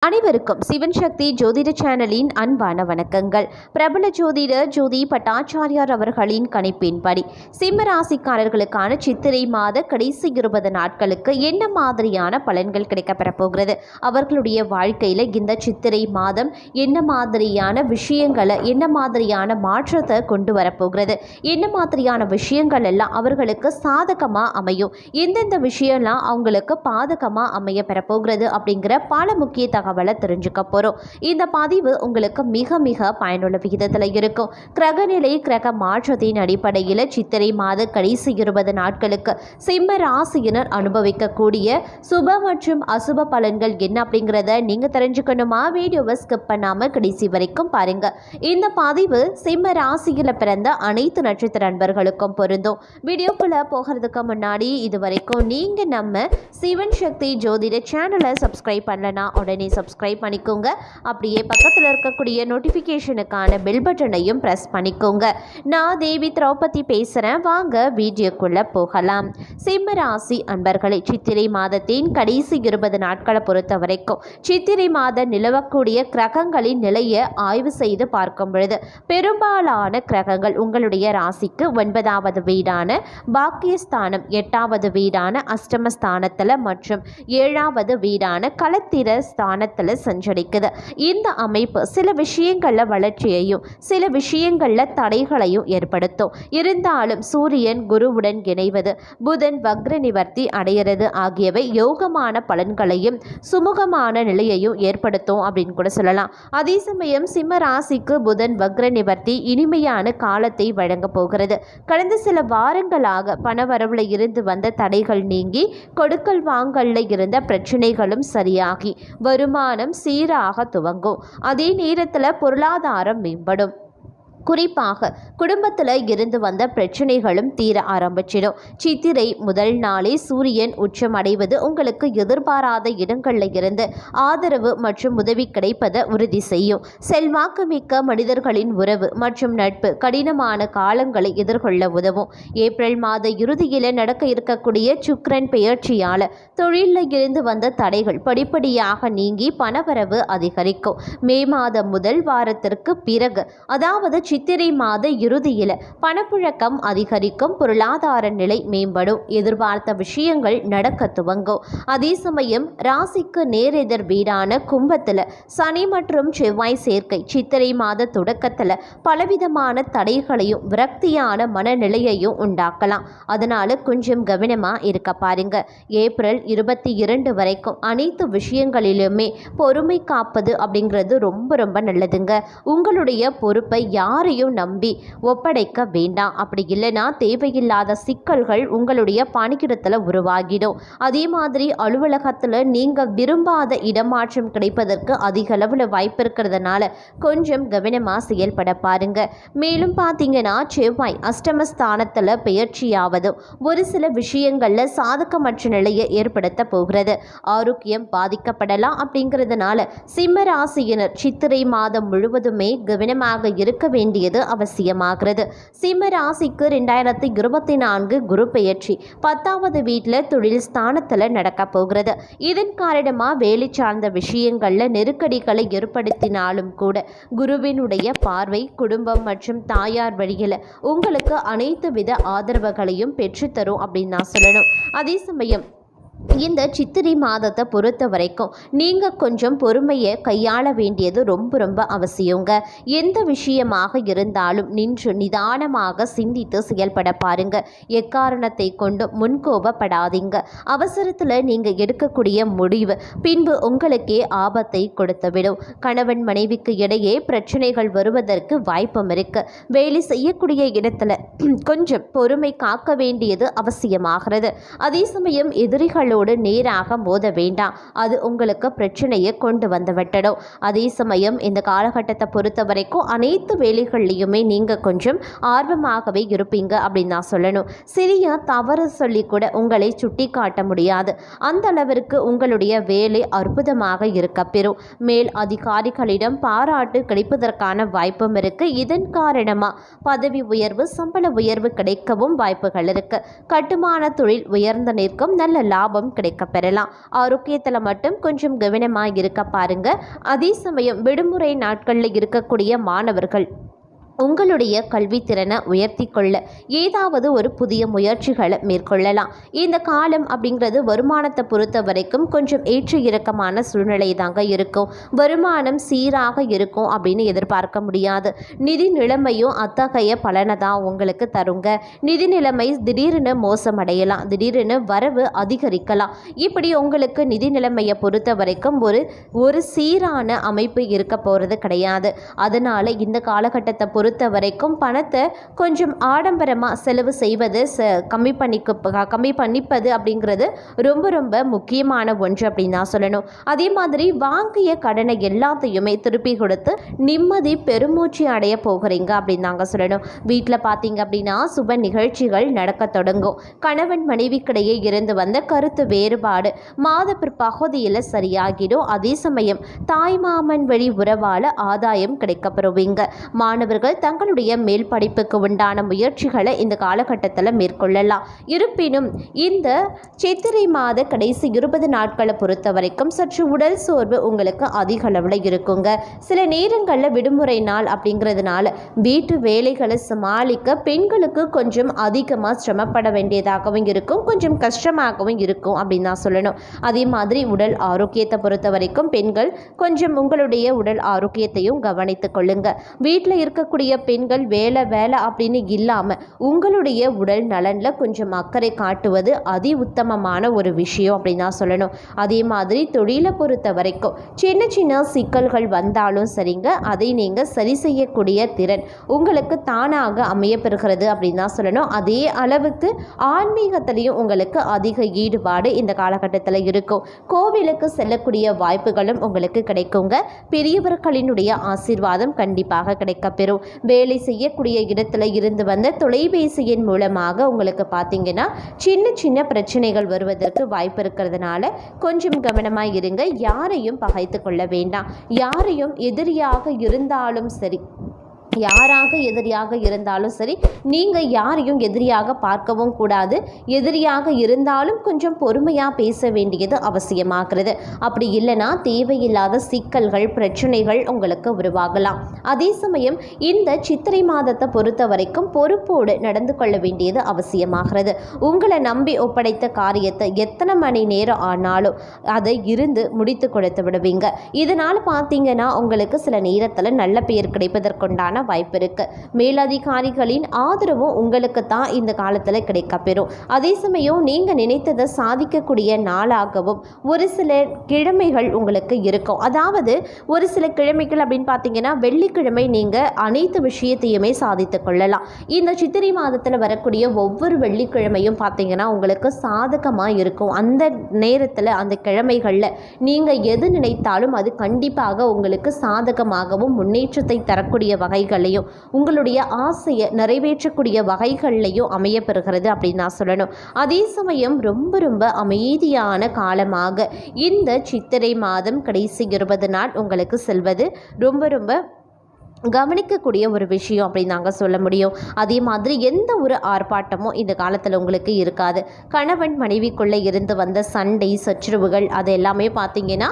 அனைவருக்கும் சிவன் சக்தி ஜோதிட சேனலின் அன்பான வணக்கங்கள். பிரபல ஜோதிடர் ஜோதி பட்டாச்சாரியார் அவர்களின் கணிப்பின்படி சிம்ம ராசிக்காரர்களுக்கான சித்திரை மாத கடைசி 20 நாட்களுக்கு என்ன மாதிரியான பலன்கள் கிடைக்கப்பெற போகிறது, அவர்களுடைய வாழ்க்கையில் இந்த சித்திரை மாதம் என்ன மாதிரியான விஷயங்களை, என்ன மாதிரியான மாற்றத்தை கொண்டு வரப்போகிறது, என்ன மாதிரியான விஷயங்கள் எல்லாம் அவர்களுக்கு சாதகமாக அமையும், எந்தெந்த விஷயம்லாம் அவங்களுக்கு பாதகமாக அமைய பெறப்போகிறது அப்படிங்கிற பல முக்கிய தகவலை தெரிஞ்சுக்க போகிறோம். இந்த பதிவு உங்களுக்கு மிக மிக பயனுள்ள விகிதத்தில் இருக்கும். கிரகநிலை கிரக மாற்றத்தின் அடிப்படையில் சித்திரை மாத கடைசி 20 நாட்களுக்கு சிம்ம ராசியினர் அனுபவிக்கக்கூடிய சுப மற்றும் அசுப பலன்கள் என்ன அப்படிங்கிறத நீங்கள் தெரிஞ்சுக்கணுமா? வீடியோவை ஸ்கிப் பண்ணாமல் கடைசி வரைக்கும் பாருங்க. இந்த பதிவு சிம்ம ராசியில் பிறந்த அனைத்து நட்சத்திர நண்பர்களுக்கும் பொருந்தும். வீடியோக்குள்ளே போகிறதுக்கு முன்னாடி இதுவரைக்கும் நீங்கள் நம்ம சிவன் சக்தி ஜோதிட சேனலை சப்ஸ்கிரைப் பண்ணலனா உடனே சப்ஸ்கிரைப் பண்ணிக்கோங்க. அப்படியே பக்கத்தில் இருக்கக்கூடிய நோட்டிஃபிகேஷனுக்கான பெல் பட்டனையும் ப்ரெஸ் பண்ணிக்கோங்க. நான் தேவி திரௌபதி பேசுகிறேன். வாங்க வீடியோக்குள்ளே போகலாம். சிம்ம ராசி அன்பர்களை, சித்திரை மாதத்தின் கடைசி 20 நாட்களை பொறுத்த வரைக்கும் சித்திரை மாதம் நிலவக்கூடிய கிரகங்களின் நிலையை ஆய்வு செய்து பார்க்கும் பொழுது பெரும்பாலான கிரகங்கள் உங்களுடைய ராசிக்கு 9வது வீடான பாக்கியஸ்தானம், 8வது வீடான அஷ்டமஸ்தானத்தில் மற்றும் 7வது வீடான களத்திர ஸ்தானத்தில் சஞ்சரிக்குது. இந்த அமைப்பு சில விஷயங்களில் வளர்ச்சியையும் சில விஷயங்களில் தடைகளையும் ஏற்படுத்தும். இருந்தாலும் சூரியன் குருவுடன் இணைவது, புதன் வக்ர நிவர்த்தி அடைகிறது ஆகியவை யோகமான பலன்களையும் சுமூகமான நிலையையும் ஏற்படுத்தும் அப்படின்னு கூட சொல்லலாம். அதே சமயம் சிம்ம ராசிக்கு புதன் வக்ர நிவர்த்தி இனிமையான காலத்தை வழங்க போகிறது. கடந்த சில வாரங்களாக பணவரவுல இருந்து வந்த தடைகள் நீங்கி கொடுக்கல் வாங்கல்ல இருந்த பிரச்சனைகளும் சரியாகி வருமானம் சீராக துவங்கும். அதே நேரத்தில் பொருளாதாரம் மேம்படும். குறிப்பாக குடும்பத்தில் இருந்து வந்த பிரச்சனைகளும் தீர ஆரம்பிச்சிடும். சித்திரை முதல் நாளே சூரியன் உச்சம் அடைவது உங்களுக்கு எதிர்பாராத இடங்களில் இருந்து ஆதரவு மற்றும் உதவி கிடைப்பதை உறுதி செய்யும். செல்வாக்கு மிக்க மனிதர்களின் உறவு மற்றும் நட்பு கடினமான காலங்களை எதிர்கொள்ள உதவும். ஏப்ரல் மாத இறுதியில் நடக்க இருக்கக்கூடிய சுக்கிரன் பெயர்ச்சியால் தொழிலில் இருந்து வந்த தடைகள் படிப்படியாக நீங்கி பணவரவு அதிகரிக்கும். மே மாதம் முதல் வாரத்திற்கு பிறகு, அதாவது சித்திரை மாத இறுதியில் பணப்புழக்கம் அதிகரிக்கும். பொருளாதார நிலை மேம்படும். எதிர்பார்த்த விஷயங்கள் நடக்க துவங்கும். அதே சமயம் ராசிக்கு நேரெதிர் வீடான கும்பத்தில் சனி மற்றும் செவ்வாய் சேர்க்கை சித்திரை மாத தொடக்கத்தில் பலவிதமான தடைகளையும் விரக்தியான மனநிலையையும் உண்டாக்கலாம். அதனால கொஞ்சம் கவனமாக இருக்க பாருங்க. ஏப்ரல் 22 வரைக்கும் அனைத்து விஷயங்களிலுமே பொறுமை காப்பது அப்படிங்கிறது ரொம்ப ரொம்ப நல்லதுங்க. உங்களுடைய பொறுப்பை யாரையும் நம்பி ஒப்படைக்க வேண்டாம். அப்படி இல்லைன்னா தேவையில்லாத சிக்கல்கள் உங்களுடைய பணியிடத்தில் உருவாகிடும். அதே மாதிரி அலுவலகத்தில் நீங்கள் விரும்பாத இடமாற்றம் கிடைப்பதற்கு அதிக அளவில் வாய்ப்பு இருக்கிறதுனால கொஞ்சம் கவனமாக செயல்பட பாருங்க. மேலும் பார்த்தீங்கன்னா செவ்வாய் அஷ்டமஸ்தானத்தில் பெயர்ச்சியாவதும் ஒரு சில விஷயங்களில் சாதகமற்ற நிலையை ஏற்படுத்த போகிறது. ஆரோக்கியம் பாதிக்கப்படலாம். அப்படிங்கிறதுனால சிம்ம ராசியினர் சித்திரை மாதம் முழுவதுமே கவனமாக இருக்க வேண்டியது அவசியமாகிறது. சிம்ம ராசிக்கு 2024 குரு பெயர்ச்சி 10வது வீட்டில் தொழில் ஸ்தானத்தில் நடக்க போகிறது. இதன் காரணமாக வேலை சார்ந்த விஷயங்களில் நெருக்கடிகளை ஏற்படுத்தினாலும் கூட குருவினுடைய பார்வை குடும்பம் மற்றும் தாயார் வழியில் உங்களுக்கு அனைத்து வித ஆதரவுகளையும் பெற்றுத்தரும் அப்படின்னு நான் சொல்லணும். அதே சமயம் இந்த சித்திரை மாதத்தை பொறுத்த வரைக்கும் நீங்கள் கொஞ்சம் பொறுமையை கையாள வேண்டியது ரொம்ப ரொம்ப அவசியங்க. எந்த விஷயமாக இருந்தாலும் நின்று நிதானமாக சிந்தித்து செயல்பட பாருங்க. எக்காரணத்தை கொண்டு முன்கோபப்படாதீங்க. அவசரத்தில் நீங்கள் எடுக்கக்கூடிய முடிவு பின்பு உங்களுக்கே ஆபத்தை கொடுத்துவிடும். கணவன் மனைவிக்கு இடையே பிரச்சனைகள் வருவதற்கு வாய்ப்பும் இருக்கு. வேலை செய்யக்கூடிய இடத்துல கொஞ்சம் பொறுமை காக்க வேண்டியது அவசியமாகிறது. அதே சமயம் எதிரிகளோடு நேராக மோத வேண்டாம். அது உங்களுக்கு பிரச்சனையை கொண்டு வந்து விட்டடும். அதே சமயம் இந்த காலகட்டத்தை பொறுத்த வரைக்கும் அனைத்து வேலைகள்லையுமே நீங்கள் கொஞ்சம் ஆர்வமாகவே இருப்பீங்க அப்படின்னு நான் சொல்லணும். சிறிய தவறு சொல்லி கூட உங்களை சுட்டி காட்ட முடியாது. அந்த அளவிற்கு உங்களுடைய வேலை அற்புதமாக இருக்க பெறும். மேல் அதிகாரிகளிடம் பாராட்டு கிடைப்பதற்கான வாய்ப்பும் இருக்கு. இதன் காரணமாக பதவி உயர்வு, சம்பள உயர்வு கிடைக்கவும் வாய்ப்புகள் இருக்கு. கட்டுமான தொழில் உயர்ந்து நிற்கும். நல்ல லாபம் லாபம் கிடைக்க பெறலாம். ஆரோக்கியத்தில் மட்டும் கொஞ்சம் கவனமாக இருக்க பாருங்க. அதே சமயம் விடுமுறை நாட்களில் இருக்கக்கூடிய மாணவர்கள் உங்களுடைய கல்வித்திறனை உயர்த்தி கொள்ள ஏதாவது ஒரு புதிய முயற்சிகளை மேற்கொள்ளலாம். இந்த காலம் அப்படிங்கிறது வருமானத்தை பொறுத்த வரைக்கும் கொஞ்சம் ஏற்ற இறக்கமான சூழ்நிலை தாங்க இருக்கும். வருமானம் சீராக இருக்கும் அப்படின்னு எதிர்பார்க்க முடியாது. நிதி நிலைமையும் அத்தகைய பலனை தான் உங்களுக்கு தருங்க. நிதி நிலைமை திடீர்னு மோசமடையலாம், திடீர்னு வரவு அதிகரிக்கலாம். இப்படி உங்களுக்கு நிதி நிலைமையை பொறுத்த வரைக்கும் ஒரு சீரான அமைப்பு இருக்க போகிறது கிடையாது. அதனால் இந்த காலகட்டத்தை பொறுத்த வரைக்கும் பணத்தை கொஞ்சம் ஆடம்பரமாக செலவு செய்வது கம்மி பண்ணிப்பது அப்படிங்கிறது ரொம்ப ரொம்ப முக்கியமான ஒன்று அப்படின்னு தான் சொல்லணும். அதே மாதிரி வாங்கிய கடனை எல்லாத்தையுமே திருப்பி கொடுத்து நிம்மதி பெருமூச்சு அடைய போகிறீங்க அப்படின்னு தாங்க சொல்லணும். வீட்டில் பார்த்தீங்க அப்படின்னா சுப நிகழ்ச்சிகள் நடக்க தொடங்கும். கணவன் மனைவிக்கிடையே இருந்து வந்த கருத்து வேறுபாடு மாத பிற்பகுதியில் சரியாகிடும். அதே சமயம் தாய்மாமன் வழி உறவால ஆதாயம் கிடைக்கப்பெறுவீங்க. மாணவர்கள் தங்களுடைய மேல் படிப்புக்கு உண்டான முயற்சிகளை இந்த காலகட்டத்தில் மேற்கொள்ளலாம். இருப்பினும் இந்த சித்திரை மாத கடைசி 20 நாட்களை பொறுத்த வரைக்கும் சற்று உடல் சோர்வு உங்களுக்கு அதிக அளவில் இருக்குங்க. சில நேரங்களில் விடுமுறை நாள் அப்படிங்கிறதுனால வீட்டு வேலைகளை சமாளிக்க பெண்களுக்கு கொஞ்சம் அதிகமாக சிரமப்பட வேண்டியதாகவும் இருக்கும், கொஞ்சம் கஷ்டமாகவும் இருக்கும் அப்படின்னு தான் சொல்லணும். அதே மாதிரி உடல் ஆரோக்கியத்தை பொறுத்த வரைக்கும் பெண்கள் கொஞ்சம் உங்களுடைய உடல் ஆரோக்கியத்தையும் கவனித்துக் கொள்ளுங்க. வீட்டில் இருக்கக்கூடிய பெண்கள் வேலை அப்படின்னு இல்லாமல் உங்களுடைய உடல் நலனில் கொஞ்சம் அக்கறை காட்டுவது அதி உத்தமமான ஒரு விஷயம் அப்படின்னு தான் சொல்லணும். அதே மாதிரி தொழிலை பொறுத்த வரைக்கும் சின்ன சின்ன சிக்கல்கள் வந்தாலும் சரிங்க, அதை நீங்கள் சரி செய்யக்கூடிய திறன் உங்களுக்கு தானாக அமையப்பெறுகிறது அப்படின்னு தான் சொல்லணும். அதே அளவுக்கு ஆன்மீகத்திலையும் உங்களுக்கு அதிக ஈடுபாடு இந்த காலகட்டத்தில் இருக்கும். கோவிலுக்கு செல்லக்கூடிய வாய்ப்புகளும் உங்களுக்கு கிடைக்குங்க. பெரியவர்களினுடைய ஆசீர்வாதம் கண்டிப்பாக கிடைக்கப்பெறும். வேலை செய்யக்கூடிய இடத்துல இருந்து வந்த தொலைபேசியின் மூலமாக உங்களுக்கு பார்த்தீங்கன்னா சின்ன சின்ன பிரச்சனைகள் வருவதற்கு வாய்ப்பு இருக்கிறதுனால கொஞ்சம் கவனமாக இருங்க. யாரையும் பகைத்து கொள்ள வேண்டாம். யாரையும் எதிரியாக இருந்தாலும் சரி, நீங்கள் யாரையும் எதிரியாக பார்க்கவும் கூடாது. எதிரியாக இருந்தாலும் கொஞ்சம் பொறுமையாக பேச வேண்டியது அவசியமாகிறது. அப்படி இல்லைன்னா தேவையில்லாத சிக்கல்கள் பிரச்சனைகள் உங்களுக்கு உருவாகலாம். அதே சமயம் இந்த சித்திரை மாதத்தை பொறுத்த வரைக்கும் பொறுப்போடு நடந்து கொள்ள வேண்டியது அவசியமாகிறது. உங்களை நம்பி ஒப்படைத்த காரியத்தை எத்தனை மணி நேரம் ஆனாலும் அதை இருந்து முடித்து கொடுத்து விடுவீங்க. இதனால் பார்த்தீங்கன்னா உங்களுக்கு சில நேரத்தில் நல்ல பெயர் கிடைப்பதற்குண்டான வாய்ப்பு இருக்கு. மேலதிகாரிகளின் ஆதரவும் உங்களுக்கு தான் இந்த காலத்தில் கிடைக்கப்பெறும். அதே சமயம் நீங்க நினைத்ததை சாதிக்கக்கூடிய நாளாகவும் ஒரு சில கிழமைகள் உங்களுக்கு இருக்கும். அதாவது ஒரு சில கிழமைகள் அப்படின்னு பார்த்தீங்கன்னா வெள்ளிக்கிழமை நீங்க அனைத்து விஷயத்தையுமே சாதித்துக் கொள்ளலாம். இந்த சித்திரை மாதத்தில் வரக்கூடிய ஒவ்வொரு வெள்ளிக்கிழமையும் பார்த்தீங்கன்னா உங்களுக்கு சாதகமாக இருக்கும். அந்த நேரத்தில் அந்த கிழமைகளில் நீங்க எது நினைத்தாலும் அது கண்டிப்பாக உங்களுக்கு சாதகமாகவும் முன்னேற்றத்தை தரக்கூடிய வகைகளையும் உங்களுடைய ஆசையை நிறைவேற்றக்கூடிய வகைகள்லையும் அமையப்பெறுகிறது அப்படின்னு நான் சொல்லணும். அதே சமயம் ரொம்ப ரொம்ப அமைதியான காலமாக இந்த சித்திரை மாதம் கடைசி 20 நாள் உங்களுக்கு செல்வது ரொம்ப ரொம்ப கவனிக்கக்கூடிய ஒரு விஷயம் அப்படின்னு நாங்கள் சொல்ல முடியும். அதே மாதிரி எந்த ஒரு ஆர்ப்பாட்டமும் இந்த காலத்தில் உங்களுக்கு இருக்காது. கணவன் மனைவிக்குள்ளே இருந்து வந்த சண்டை சச்சரவுகள் அது எல்லாமே பார்த்தீங்கன்னா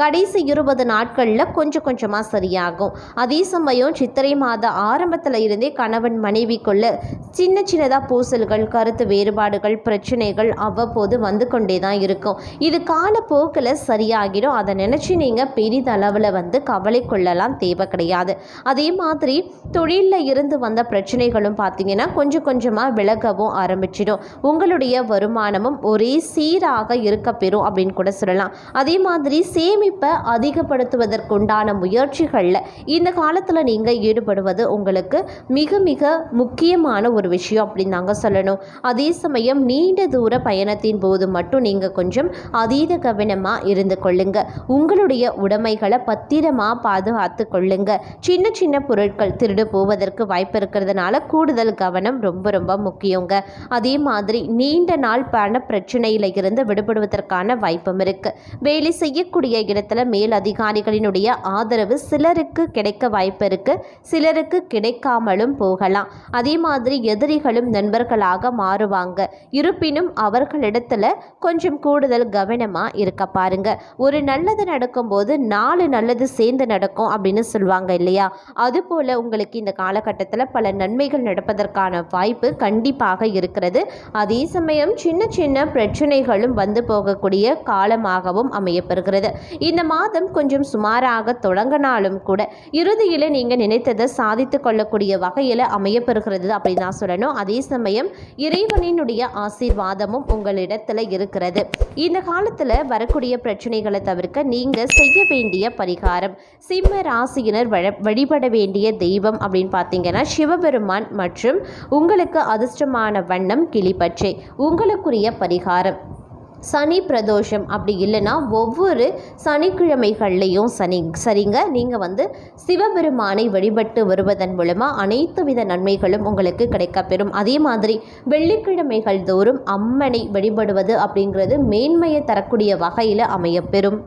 கடைசி 20 நாட்களில் கொஞ்சம் கொஞ்சமாக சரியாகும். அதே சமயம் சித்திரை மாத ஆரம்பத்தில் இருந்தே கணவன் மனைவிக்குள்ளே சின்ன சின்னதாக பூசல்கள் கருத்து வேறுபாடுகள் பிரச்சனைகள் அவ்வப்போது வந்து கொண்டே தான் இருக்கும். இது காலப்போக்கில் சரியாகிடும். அதை நினச்சி நீங்கள் பெரிதளவில் கவலை கொள்ளலாம் தேவை கிடையாது. அதே மாதிரி தொழிலில் இருந்து வந்த பிரச்சனைகளும் பார்த்தீங்கன்னா கொஞ்சம் கொஞ்சமாக விலகவும் ஆரம்பிச்சிடும். உங்களுடைய வருமானமும் ஒரே சீராக இருக்க பெறும் அப்படின்னு கூட சொல்லலாம். அதே மாதிரி சேமிப்பை அதிகப்படுத்துவதற்குண்டான முயற்சிகளில் இந்த காலத்தில் நீங்கள் ஈடுபடுவது உங்களுக்கு மிக மிக முக்கியமான ஒரு விஷயம் அப்படின்னு நாங்கள் சொல்லணும். அதே சமயம் நீண்ட தூர பயணத்தின் போது மட்டும் நீங்கள் கொஞ்சம் அதீத கவனமாக இருந்து கொள்ளுங்க. உங்களுடைய உடைமைகளை பத்திரமாக பாதுகாத்து கொள்ளுங்க. சின்ன சின்ன பொருட்கள் திருடு போவதற்கு வாய்ப்பு இருக்கிறதுனால கூடுதல் கவனம் ரொம்ப ரொம்ப முக்கியங்க. அதே மாதிரி நீண்ட நாள் பண பிரச்சனையில் இருந்து விடுபடுவதற்கான வாய்ப்பும் இருக்கு. வேலை செய்யக்கூடிய இடத்துல மேல் அதிகாரிகளினுடைய ஆதரவு சிலருக்கு கிடைக்க வாய்ப்பு இருக்கு, சிலருக்கு கிடைக்காமலும் போகலாம். அதே மாதிரி எதிரிகளும் நண்பர்களாக மாறுவாங்க. இருப்பினும் அவர்களிடத்துல கொஞ்சம் கூடுதல் கவனமா இருக்க பாருங்க. ஒரு நல்லது நடக்கும்போது 4 நல்லது சேர்ந்து நடக்கும் அப்படின்னு சொல்லுவாங்க இல்லையா? அதுபோல உங்களுக்கு இந்த காலகட்டத்தில் பல நன்மைகள் நடப்பதற்கான வாய்ப்பு கண்டிப்பாக இருக்கிறது. அதே சமயம் சின்ன சின்ன பிரச்சனைகளும் வந்து போகக்கூடிய காலமாகவும் அமையப்பெறுகிறது. இந்த மாதம் கொஞ்சம் சுமாராக தொடங்கினாலும் கூட இறுதியில் நீங்கள் நினைத்ததை சாதித்து கொள்ளக்கூடிய வகையில் அமையப்பெறுகிறது அப்படின்னு தான் சொல்லணும். அதே சமயம் இறைவனினுடைய ஆசீர்வாதமும் உங்களிடத்தில் இருக்கிறது. இந்த காலத்தில் வரக்கூடிய பிரச்சனைகளை தவிர்க்க நீங்கள் செய்ய வேண்டிய பரிகாரம், சிம்ம ராசியினர் வழிபட வேண்டிய தெய்வம் அப்படின்னு பார்த்தீங்கன்னா சிவபெருமான் மற்றும் உங்களுக்கு அதிர்ஷ்டமான வண்ணம் கிளிப்பச்சை. உங்களுக்குரிய பரிகாரம் சனி பிரதோஷம், அப்படி இல்லைன்னா ஒவ்வொரு சனிக்கிழமைகள்லையும் சரிங்க நீங்கள் சிவபெருமானை வழிபட்டு வருவதன் மூலமாக அனைத்து வித நன்மைகளும் உங்களுக்கு கிடைக்கப்பெறும். அதே மாதிரி வெள்ளிக்கிழமைகள் தோறும் அம்மனை வழிபடுவது அப்படிங்கிறது மேன்மையை தரக்கூடிய வகையில் அமையப்பெறும்.